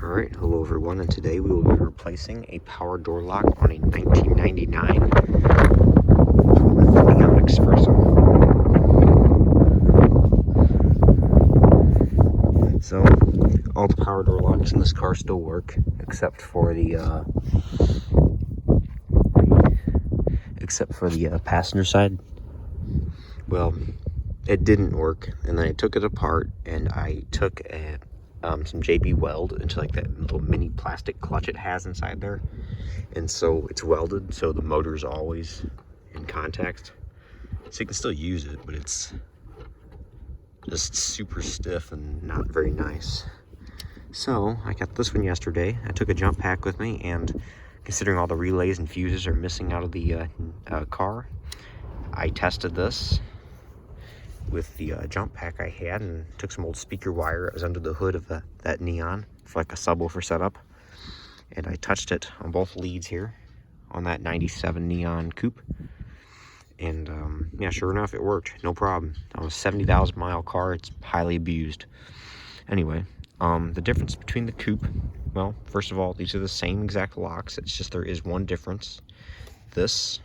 Alright, hello everyone, and today we will be replacing a power door lock on a 1999 Neon Espresso. So, all the power door locks in this car still work, except for the passenger side. Well, it didn't work, and then I took it apart, and I took some JB weld into like that little mini plastic clutch it has inside there, and so it's welded so the motor's always in contact, so you can still use it, but it's just super stiff and not very nice. So I got this one yesterday. I took a jump pack with me, and considering all the relays and fuses are missing out of the car, I tested this with the jump pack I had and took some old speaker wire that was under the hood of that Neon for like a subwoofer setup, and I touched it on both leads here on that 97 Neon coupe, and yeah, sure enough, it worked, no problem. On a 70,000 mile car, it's highly abused. Anyway, the difference between the coupe, well, first of all, these are the same exact locks, it's just there is one difference. This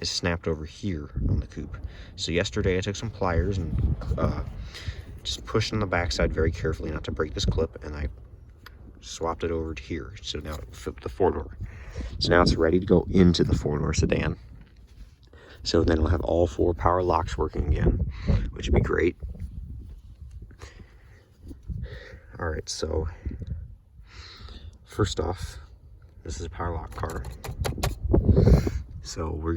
is snapped over here on the coupe. So yesterday I took some pliers and just pushed on the backside very carefully not to break this clip, and I swapped it over to here. So now it flipped the four-door. So now it's ready to go into the four-door sedan. So then it'll have all four power locks working again, which would be great. All right, so first off, this is a power lock car. So we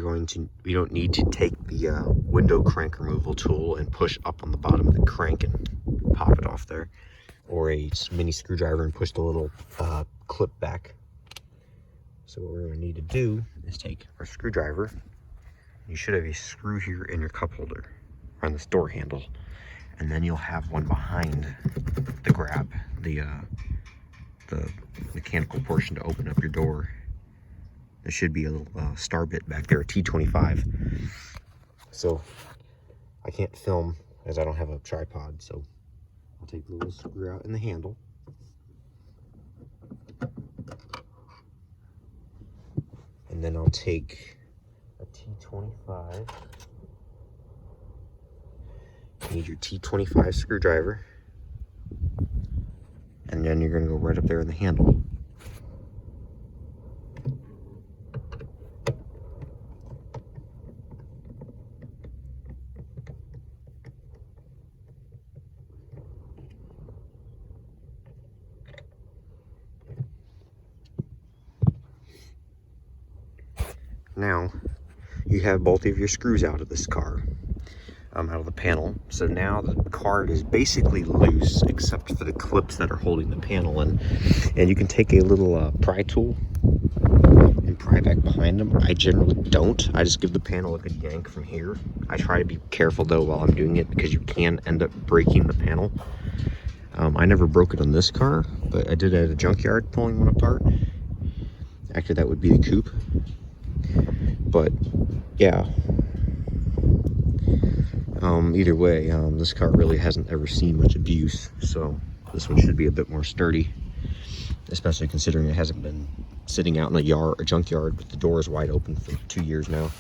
don't need to take the window crank removal tool and push up on the bottom of the crank and pop it off there, or a mini screwdriver and push the little clip back. So what we're going to need to do is take our screwdriver. You should have a screw here in your cup holder on this door handle, and then you'll have one behind the grab, the mechanical portion to open up your door. There should be a little star bit back there, a T25. So I can't film as I don't have a tripod, so I'll take the little screw out in the handle. And then I'll take a T25. You need your T25 screwdriver. And then you're going to go right up there in the handle. Now you have both of your screws out of this car, out of the panel. So now the card is basically loose except for the clips that are holding the panel in, and you can take a little pry tool and pry back behind them. I generally don't. I just give the panel a good yank from here. I try to be careful though while I'm doing it, because you can end up breaking the panel. I never broke it on this car, but I did at a junkyard pulling one apart. Actually, that would be the coupe. But yeah, either way, this car really hasn't ever seen much abuse, so this one should be a bit more sturdy, especially considering it hasn't been sitting out in a junkyard with the doors wide open for 2 years now.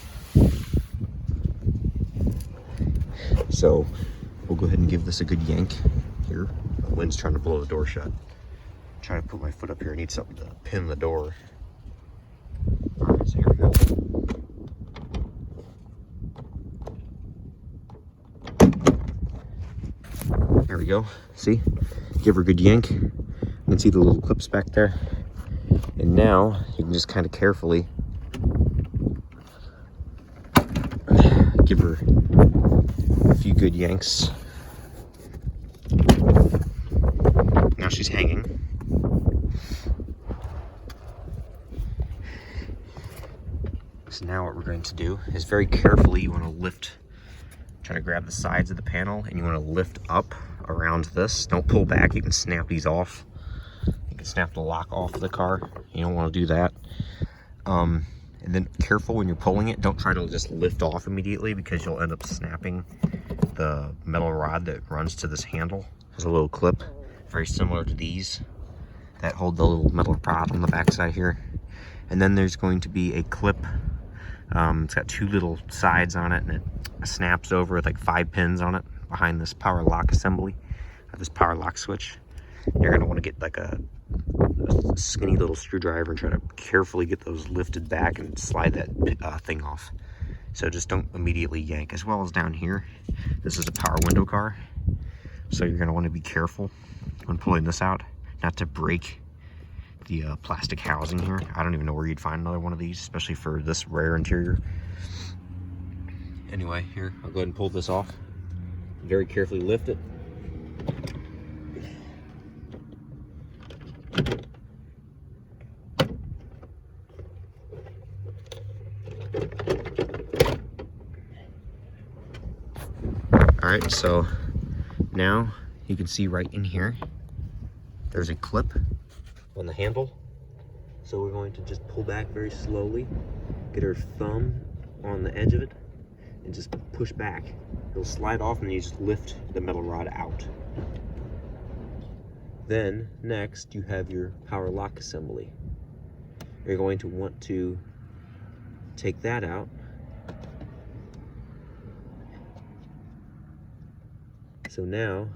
So we'll go ahead and give this a good yank here. The wind's trying to blow the door shut. Trying to put my foot up here. I need something to pin the door. All right, so here we go. There we go. See? Give her a good yank. You can see the little clips back there. And now you can just kind of carefully give her a few good yanks. Now she's hanging. So now what we're going to do is very carefully, you want to lift, try to grab the sides of the panel, and you want to lift up around this. Don't pull back. You can snap these off. You can snap the lock off the car. You don't want to do that. And then careful when you're pulling it. Don't try to just lift off immediately, because you'll end up snapping the metal rod that runs to this handle. There's a little clip, very similar to these, that hold the little metal rod on the back side here. And then there's going to be a clip. It's got 2 little sides on it, and it snaps over with like 5 pins on it behind this power lock assembly, this power lock switch. You're going to want to get like a skinny little screwdriver and try to carefully get those lifted back and slide that thing off. So just don't immediately yank. As well as down here, this is a power window car, so you're going to want to be careful when pulling this out, not to break the plastic housing here. I don't even know where you'd find another one of these, especially for this rare interior. Anyway, here, I'll go ahead and pull this off. Very carefully lift it. All right, so now you can see right in here, there's a clip on the handle. So we're going to just pull back very slowly, get our thumb on the edge of it, and just push back. It'll slide off and you just lift the metal rod out. Then next you have your power lock assembly. You're going to want to take that out. So now,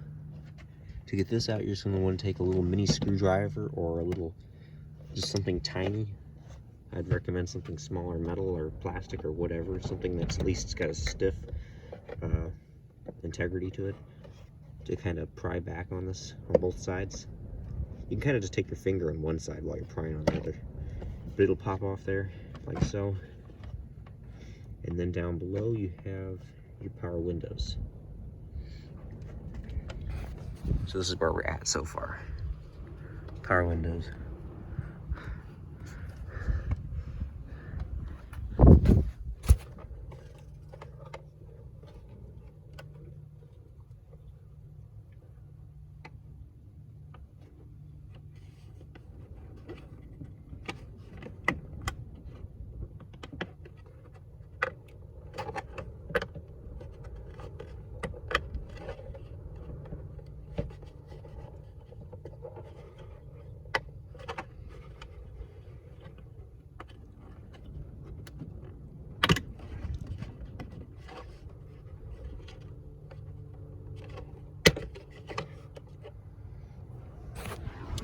to get this out, you're just going to want to take a little mini screwdriver or a little, just something tiny. I'd recommend something smaller, metal or plastic or whatever, something that's at least got a stiff integrity to it, to kind of pry back on this on both sides. You can kind of just take your finger on one side while you're prying on the other, but it'll pop off there like so. And then down below you have your power windows. So this is where we're at so far. Power windows.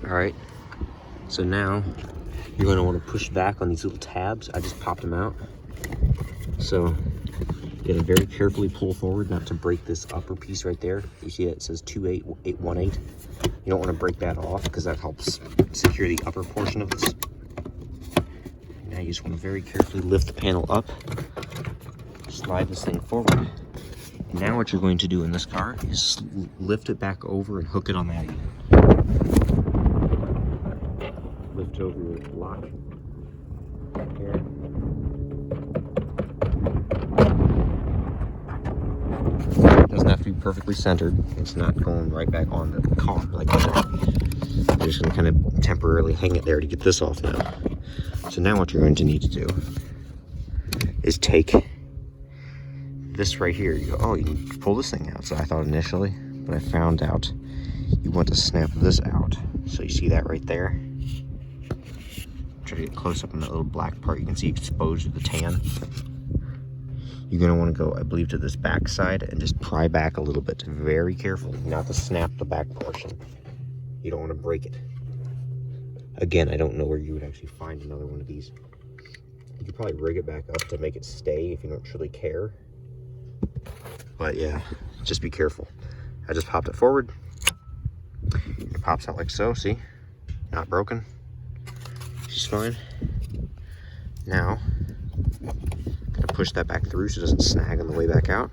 All right, so now you're going to want to push back on these little tabs. I just popped them out. So you got to very carefully pull forward, not to break this upper piece right there. You see that it says 28818. You don't want to break that off because that helps secure the upper portion of this. Now you just want to very carefully lift the panel up, slide this thing forward. And now what you're going to do in this car is lift it back over and hook it on that end. Lift over your lock here. It doesn't have to be perfectly centered. It's not going right back on the car like that. You're just going to kind of temporarily hang it there to get this off now. So now what you're going to need to do is take this right here. You go, oh, you can pull this thing out. So I thought initially, but I found out you want to snap this out. So you see that right there? Try to get close up on that little black part. You can see exposed to the tan. You're going to want to go, I believe, to this back side and just pry back a little bit. Very carefully, not to snap the back portion. You don't want to break it. Again, I don't know where you would actually find another one of these. You could probably rig it back up to make it stay if you don't truly care. But yeah, just be careful. I just popped it forward. It pops out like so, see? Not broken. She's fine. Now, gonna push that back through so it doesn't snag on the way back out.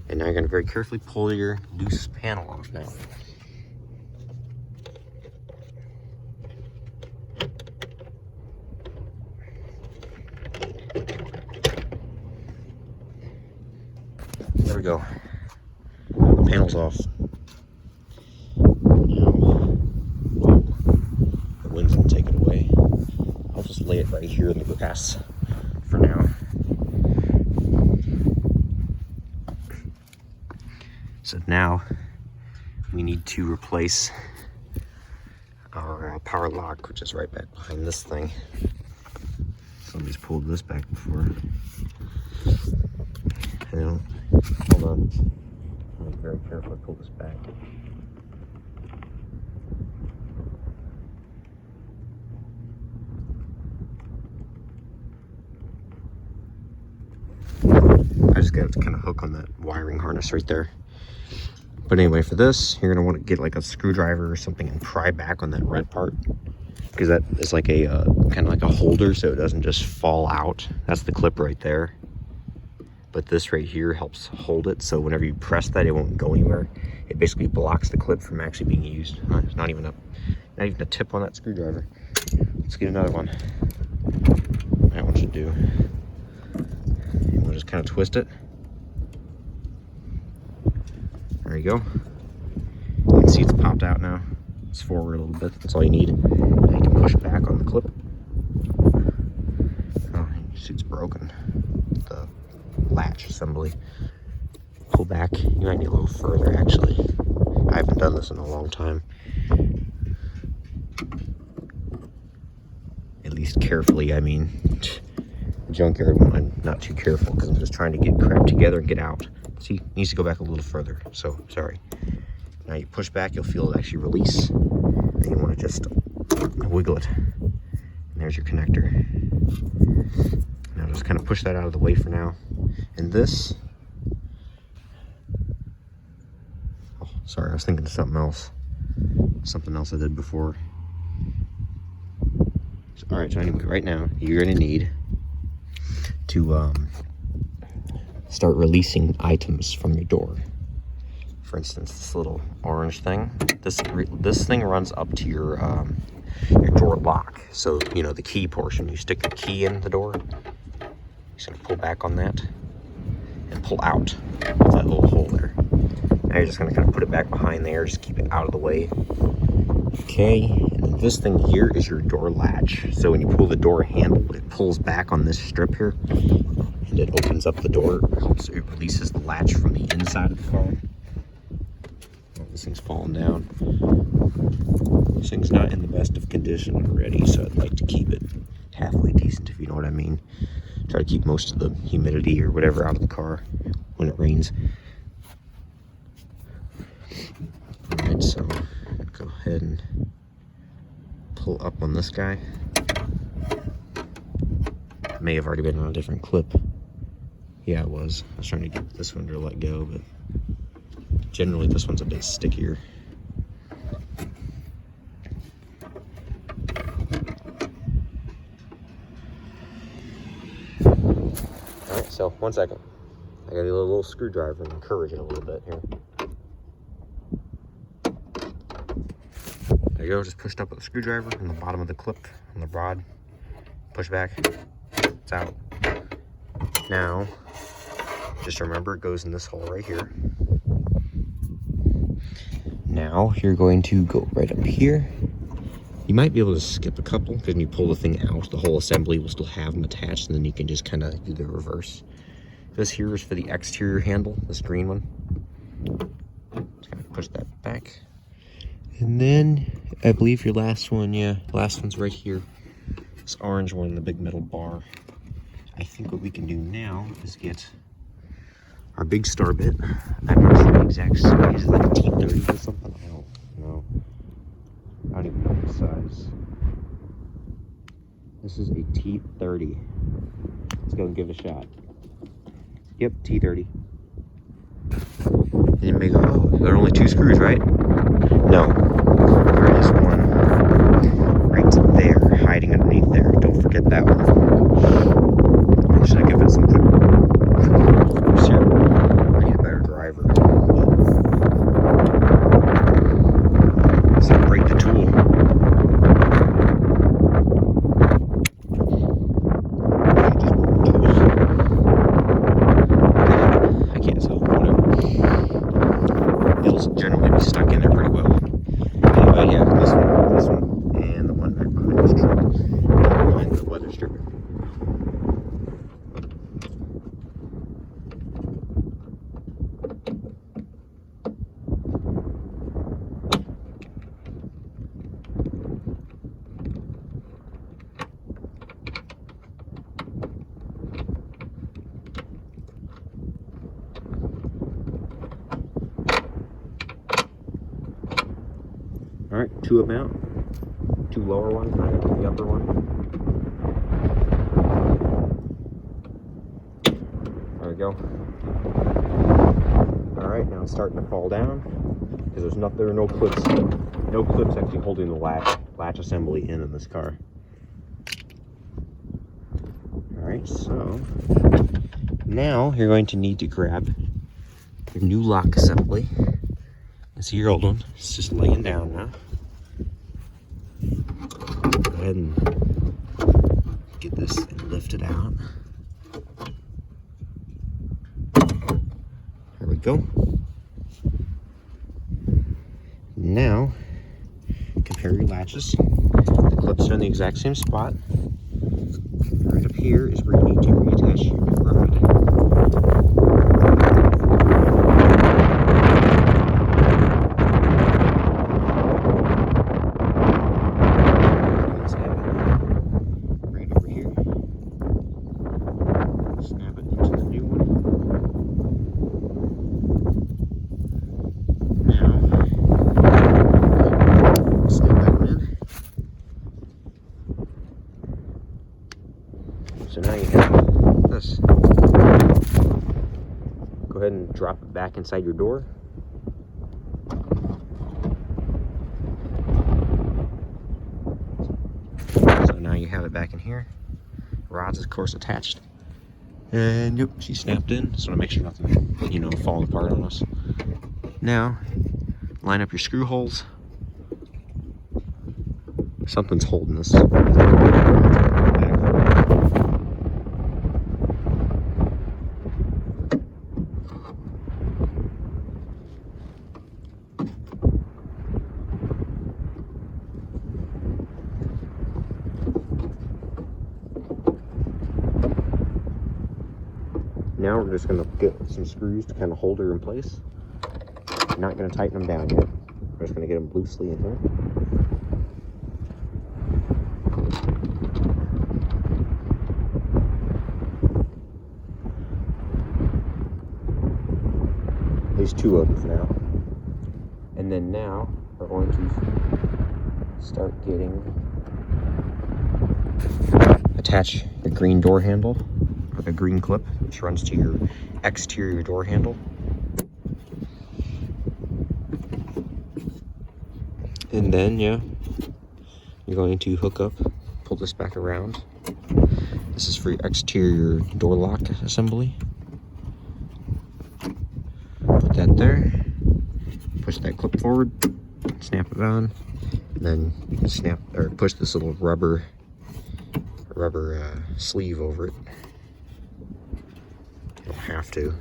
And now you're gonna very carefully pull your loose panel off now. There we go. Panel's off. Now, the wind's gonna take it away. I'll just lay it right here in the grass for now. So now we need to replace our power lock, which is right back behind this thing. Somebody's pulled this back before. Hold on. I'm be very careful to pull this back. I just got to kind of hook on that wiring harness right there. But anyway, for this, you're going to want to get like a screwdriver or something and pry back on that red part, because that is like a kind of like a holder, so it doesn't just fall out. That's the clip right there. But this right here helps hold it, so whenever you press that, it won't go anywhere. It basically blocks the clip from actually being used. There's not even a tip on that screwdriver. Let's get another one. I want you to do. We'll just kind of twist it. There you go. You can see it's popped out now. It's forward a little bit. That's all you need. Now you can push back on the clip. Oh, you see it's broken. The latch assembly. Pull back. You might need a little further, actually. I haven't done this in a long time. At least carefully, I mean. The junkyard one, I'm not too careful because I'm just trying to get crap together and get out. See, it needs to go back a little further, so sorry. Now you push back, you'll feel it actually release. Then you want to just wiggle it. And there's your connector. Now just kind of push that out of the way for now. And this, oh, sorry, I was thinking of something else. Something else I did before. So, all right, so anyway, right now, you're gonna need to start releasing items from your door. For instance, this little orange thing. This thing runs up to your door lock. So you know the key portion. You stick the key in the door. You're just gonna pull back on that and pull out that little hole there. Now you're just gonna kind of put it back behind there. Just keep it out of the way. Okay. And then this thing here is your door latch. So when you pull the door handle, it pulls back on this strip here. And it opens up the door. It releases the latch from the inside of the car. Oh, this thing's falling down. This thing's not in the best of condition already, so I'd like to keep it halfway decent, if you know what I mean. Try to keep most of the humidity or whatever out of the car when it rains. Alright, so go ahead and pull up on this guy. May have already been on a different clip. Yeah, it was. I was trying to get this one to let go, but generally this one's a bit stickier. Alright, so 1 second. I got a little screwdriver and encourage it a little bit here. There you go, just pushed up with the screwdriver on the bottom of the clip on the rod. Push back. It's out. Now, just remember it goes in this hole right here. Now you're going to go right up here. You might be able to skip a couple because when you pull the thing out, the whole assembly will still have them attached, and then you can just kind of do the reverse. This here is for the exterior handle, this green one. Just kind of push that back. And then I believe your last one, yeah, last one's right here. This orange one, the big metal bar. I think what we can do now is get our big star bit. I'm not sure the exact size. Is it like a T30 or something? I don't know. I don't even know the size. This is a T30. Let's go and give it a shot. Yep, T30. And you may go, oh, there are only 2 screws, right? No. There is one right there, hiding underneath there. Don't forget that one. Should I give it some quick force here? I need a better driver. So break the tool. I can't tell, whatever. It'll generally be stuck in there pretty well. Anyway, yeah, this one two of them out. Two lower ones, not the upper one. There we go. Alright, now it's starting to fall down because there are no clips actually holding the latch assembly in this car. Alright, so now you're going to need to grab your new lock assembly. You see your old one, it's just laying down now. Go ahead and get this lifted out. There we go. Now, compare your latches. The clips are in the exact same spot. Right up here is where you need to reattach your new rod. Right over here. Snap it into the new one. Now, snap that one in. So now you have this. Go ahead and drop it back inside your door. So now you have it back in here. Rod's of course attached. And yep, she snapped in. Just want to make sure nothing, falling apart on us. Now, line up your screw holes. Something's holding this. Now we're just going to get some screws to kind of hold her in place. Not going to tighten them down yet. We're just going to get them loosely in here. At least two of them for now. And then now we're going to start attach the green door handle, or the green clip, which runs to your exterior door handle. And then, you're going to hook up, pull this back around. This is for your exterior door lock assembly. Put that there, push that clip forward, snap it on, and then push this little rubber sleeve over it. You don't have to.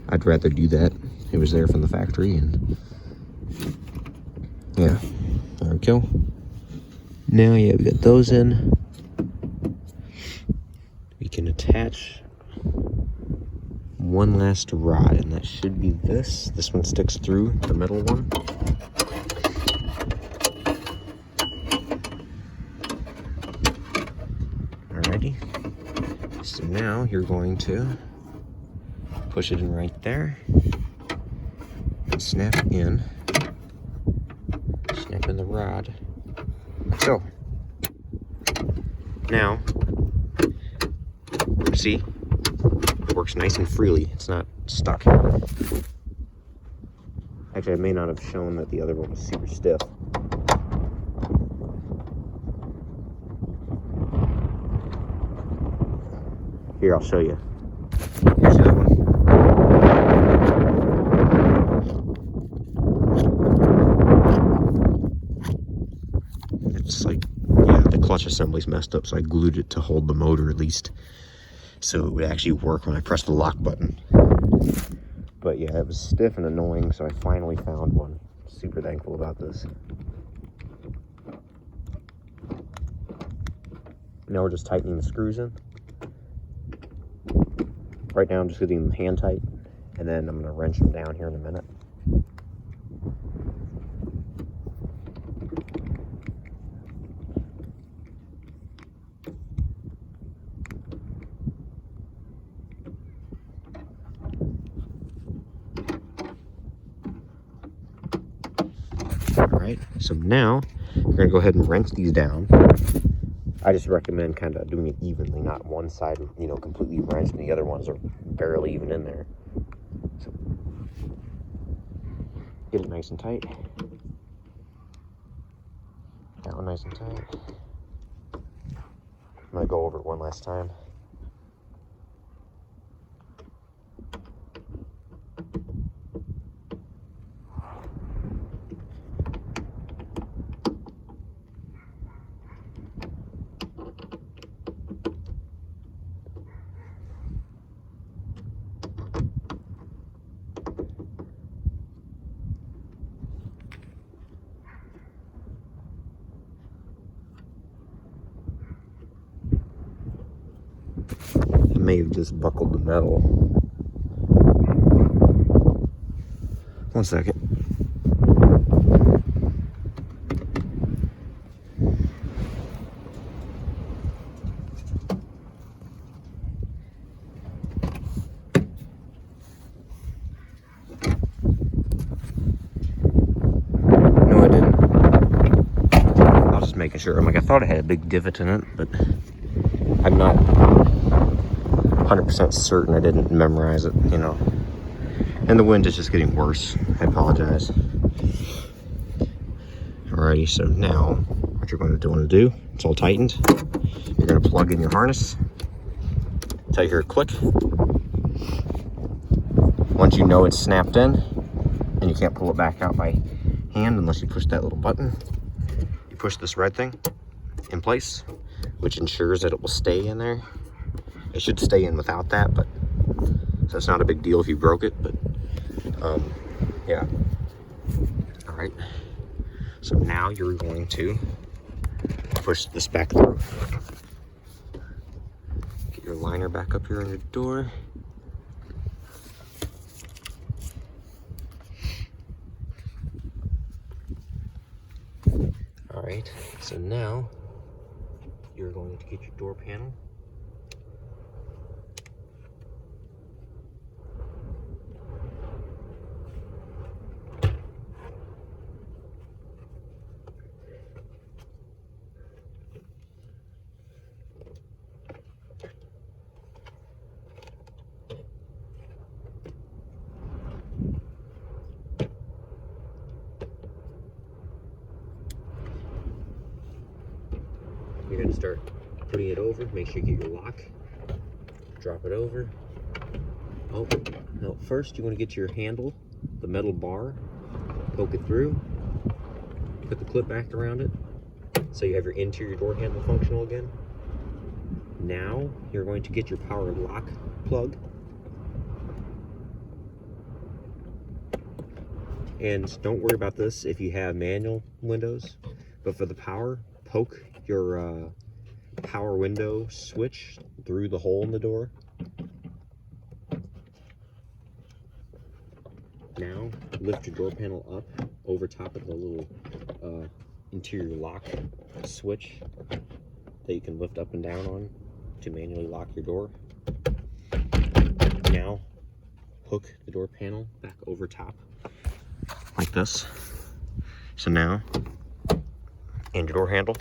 I'd rather do that. It was there from the factory, and yeah, there we go. Now, we got those in. We can attach one last rod, and that should be this. This one sticks through the middle one. Alrighty. So now you're going to push it in right there and snap in the rod, like so. Now, see, it works nice and freely. It's not stuck. Actually, I may not have shown that the other one was super stiff. Here, I'll show you. Here's the other one. It's like, the clutch assembly's messed up, so I glued it to hold the motor at least, so it would actually work when I press the lock button. But yeah, it was stiff and annoying, so I finally found one. Super thankful about this. Now we're just tightening the screws in. Right now I'm just getting them hand tight, and then I'm going to wrench them down here in a minute. Alright, So now you're gonna go ahead and wrench these down. I just recommend kind of doing it evenly, not one side, you know, completely wrenched and the other ones are barely even in there. So get it nice and tight. That one nice and tight. I'm gonna go over it one last time. I may have just buckled the metal. One second. No, I didn't. I was just making sure. I'm like, I thought it had a big divot in it, but I'm not 100% certain. I didn't memorize it, you know. And the wind is just getting worse. I apologize. Alrighty, so now what you're going to want to do, it's all tightened. You're going to plug in your harness until you hear a click. Once you know it's snapped in, and you can't pull it back out by hand unless you push that little button, you push this red thing in place, which ensures that it will stay in there. It should stay in without that, but so it's not a big deal if you broke it, but yeah. All right, so now you're going to push this back through. Get your liner back up here on your door. All right, so now you're going to get your door panel. You're going to start putting it over. Make sure you get your lock. Drop it over. Oh, no, first you want to get your handle, the metal bar, poke it through, put the clip back around it, so you have your interior door handle functional again. Now you're going to get your power lock plug. And don't worry about this if you have manual windows, but for the power, poke your power window switch through the hole in the door. Now lift your door panel up over top of the little interior lock switch that you can lift up and down on to manually lock your door. Now hook the door panel back over top like this. So now, and your door handle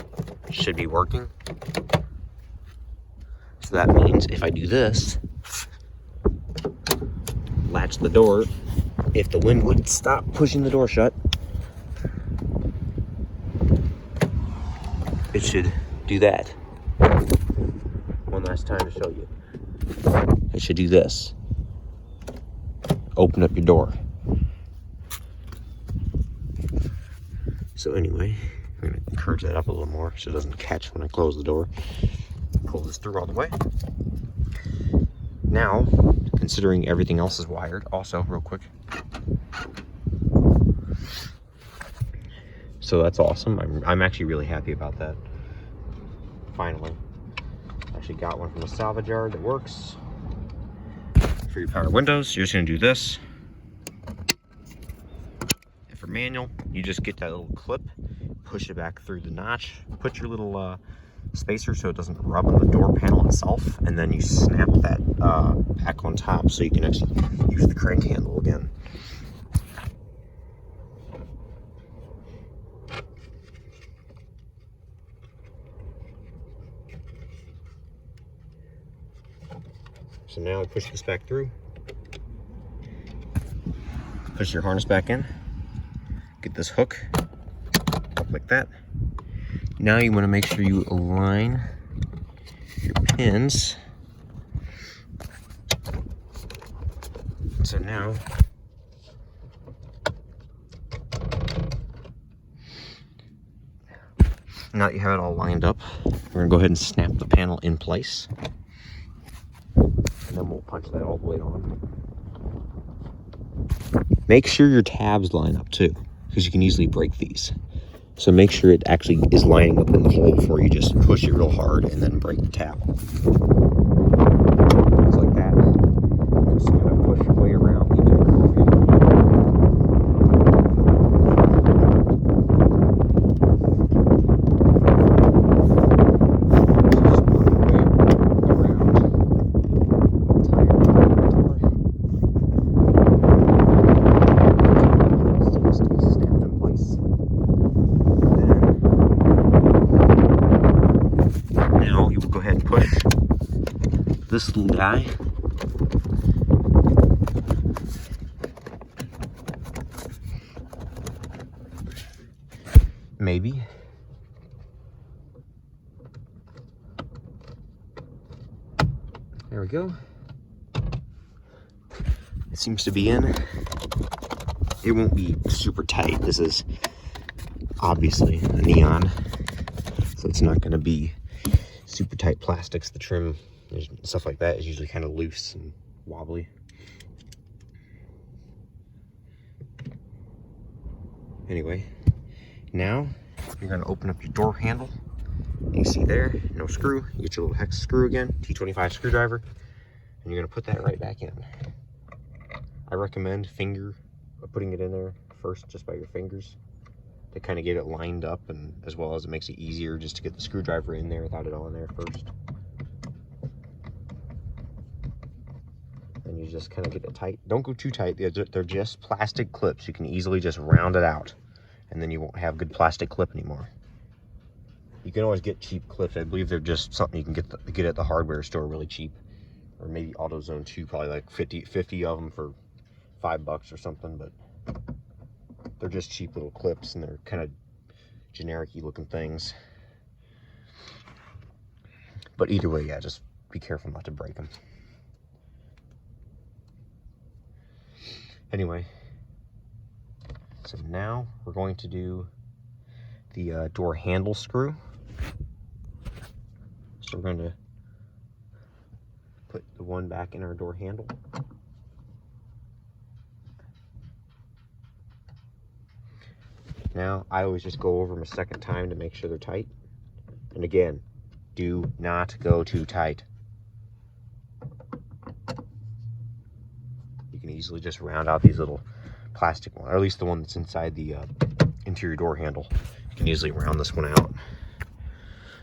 should be working. So that means if I do this, latch the door, if the wind would stop pushing the door shut, it should do that. One last time to show you. It should do this. Open up your door. So anyway, I'm going to encourage that up a little more so it doesn't catch when I close the door. Pull this through all the way. Now, considering everything else is wired, also real quick. So that's awesome. I'm actually really happy about that. Finally. Actually got one from the salvage yard that works. For your power windows, you're just going to do this. And for manual, you just get that little clip, push it back through the notch, put your little spacer so it doesn't rub on the door panel itself, and then you snap that back on top so you can actually use the crank handle again. So now we push this back through. Push your harness back in. Get this hook up like that. Now you want to make sure you align your pins. So now that you have it all lined up, we're gonna go ahead and snap the panel in place. And then we'll punch that all the way on. Make sure your tabs line up too, because you can easily break these. So make sure it actually is lining up in the hole before you just push it real hard and then break the tab. Just like that. I'm just gonna push your way around the entire door handle. Go ahead and push this little guy. Maybe. There we go. It seems to be in. It won't be super tight. This is obviously a neon, so it's not going to be super tight plastics. The trim, stuff like that, is usually kind of loose and wobbly. Anyway, now you're going to open up your door handle. You see there, no screw. You get your little hex screw again, T25 screwdriver, and you're going to put that right back in. I recommend putting it in there first, just by your fingers, to kind of get it lined up, and as well as it makes it easier just to get the screwdriver in there without it on there first. And you just kind of get it tight. Don't go too tight. They're just plastic clips. You can easily just round it out, and then you won't have good plastic clip anymore. You can always get cheap clips. I believe they're just something you can get at the hardware store really cheap, or maybe AutoZone too, probably like 50 of them for $5 or something. But they're just cheap little clips, and they're kind of generic-y looking things. But either way, yeah, just be careful not to break them. Anyway, so now we're going to do the door handle screw. So we're going to put the one back in our door handle. Now, I always just go over them a second time to make sure they're tight. And again, do not go too tight. You can easily just round out these little plastic ones, or at least the one that's inside the interior door handle. You can easily round this one out.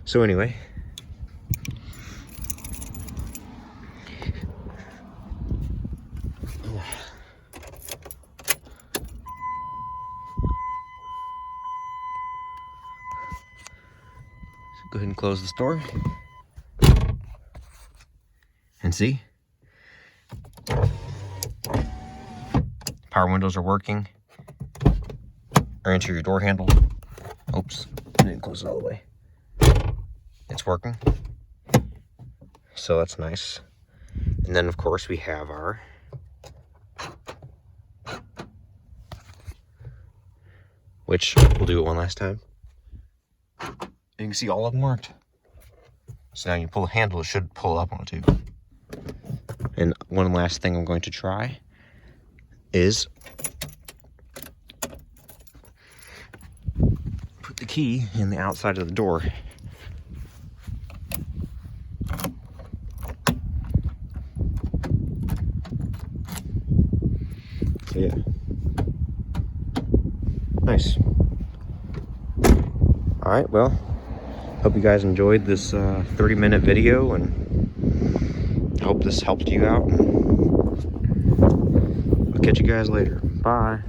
So anyway, go ahead and close this door. And see? Power windows are working. Our interior door handle. Oops, I didn't close it all the way. It's working. So that's nice. And then of course we have our which we'll do it one last time. You can see all of them worked. So now you pull the handle, it should pull up on it too. And one last thing I'm going to try is put the key in the outside of the door. So yeah. Nice. Alright, well, hope you guys enjoyed this 30-minute video, and I hope this helped you out. I'll catch you guys later. Bye.